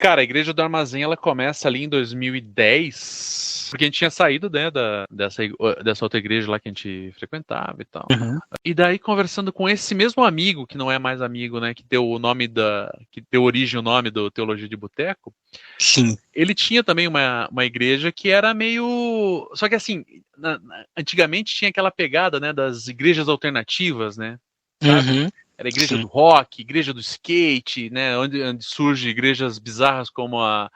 cara, a Igreja do Armazém, ela começa ali em 2010, porque a gente tinha saído, né, dessa outra igreja lá que a gente frequentava e tal. Uhum. E daí, conversando com esse mesmo amigo, que não é mais amigo, né, que deu que deu origem ao nome do Teologia de Boteco, Sim. ele tinha também uma igreja que era meio... Só que assim, antigamente tinha aquela pegada, né, das igrejas alternativas, né, sabe? Uhum. Era a igreja Sim. do rock, igreja do skate, né, onde surge igrejas bizarras como a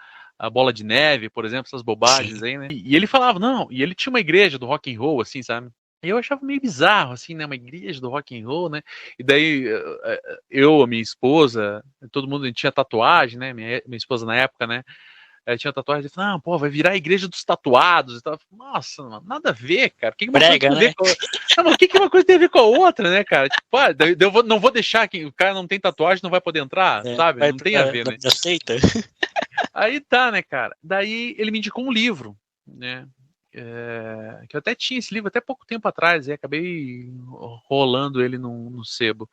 Bola de Neve, por exemplo, essas bobagens Sim. aí, né? E ele falava, não, e ele tinha uma igreja do rock and roll, assim, sabe? E eu achava meio bizarro, assim, né, uma igreja do rock and roll, né? E daí eu, a minha esposa, todo mundo tinha tatuagem, né? Minha esposa na época, né? Tinha tatuagem, e falava, ah, pô, vai virar a igreja dos tatuados e tal. Nossa, mano, nada a ver, cara. O que uma coisa Brega, tem a ver né? com não, mas o que uma coisa tem a ver com a outra, né, cara? Tipo, não vou deixar que o cara não tem tatuagem, não vai poder entrar, sabe? Vai Não tem a ver, né? da seita. Aí tá, né, cara? Daí ele me indicou um livro, né? Que eu até tinha esse livro até pouco tempo atrás, e acabei rolando ele no sebo.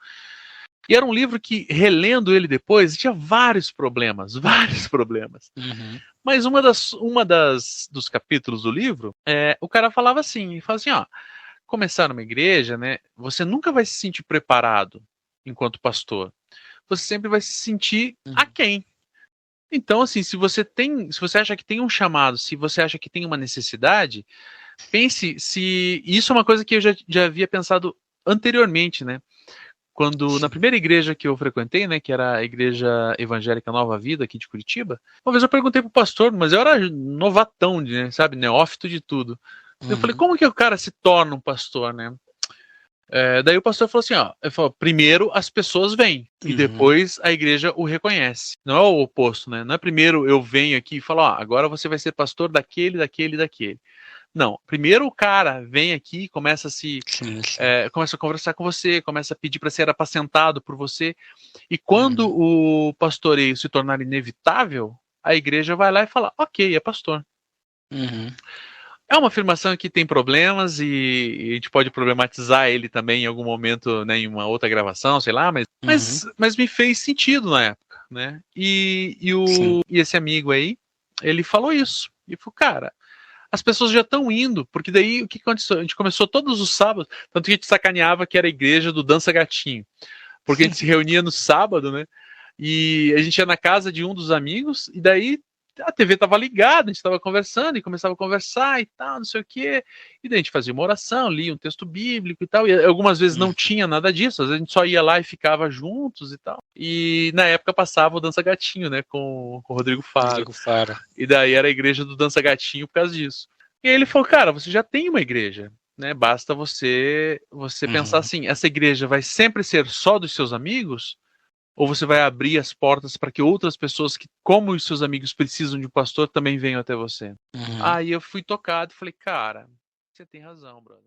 E era um livro que, relendo ele depois, tinha vários problemas, vários problemas. Uhum. Mas dos capítulos do livro, o cara falava assim, ó, começar numa igreja, né, você nunca vai se sentir preparado enquanto pastor. Você sempre vai se sentir Uhum. aquém. Então, assim, se você acha que tem um chamado, se você acha que tem uma necessidade, pense se isso é uma coisa que eu já havia pensado anteriormente, né? Quando na Sim. primeira igreja que eu frequentei, né, que era a Igreja Evangélica Nova Vida aqui de Curitiba, uma vez eu perguntei pro pastor, mas eu era novatão, né, sabe, neófito de tudo. Eu falei, Uhum. como que o cara se torna um pastor, né? Daí o pastor falou assim, ó, ele falou, primeiro as pessoas vêm e Uhum. depois a igreja o reconhece. Não é o oposto, né? Não é primeiro eu venho aqui e falo, ó, agora você vai ser pastor daquele, daquele, daquele. Não, primeiro o cara vem aqui, Sim, sim. começa a conversar com você, começa a pedir para ser apacentado por você. E quando Uhum. o pastoreio se tornar inevitável, a igreja vai lá e fala, ok, é pastor. Uhum. É uma afirmação que tem problemas e a gente pode problematizar ele também em algum momento, né, em uma outra gravação, sei lá, Uhum. mas me fez sentido na época, né? Sim. E esse amigo aí, ele falou isso. E falou, cara, as pessoas já estão indo, porque daí o que aconteceu? A gente começou todos os sábados, tanto que a gente sacaneava que era a igreja do Dança Gatinho, porque a gente se reunia no sábado, né? E a gente ia na casa de um dos amigos, e daí a TV tava ligada, a gente tava conversando, e começava a conversar e tal, não sei o quê. E daí a gente fazia uma oração, lia um texto bíblico e tal. E algumas vezes não Uhum. tinha nada disso, às vezes a gente só ia lá e ficava juntos e tal. E na época passava o Dança Gatinho, né, com o Rodrigo Faro. Rodrigo Faro. E daí era a igreja do Dança Gatinho por causa disso. E aí ele falou, cara, você já tem uma igreja, né? Basta você pensar Uhum. assim, essa igreja vai sempre ser só dos seus amigos? Ou você vai abrir as portas para que outras pessoas que, como os seus amigos, precisam de um pastor, também venham até você? Uhum. Aí eu fui tocado e falei, cara, você tem razão, brother.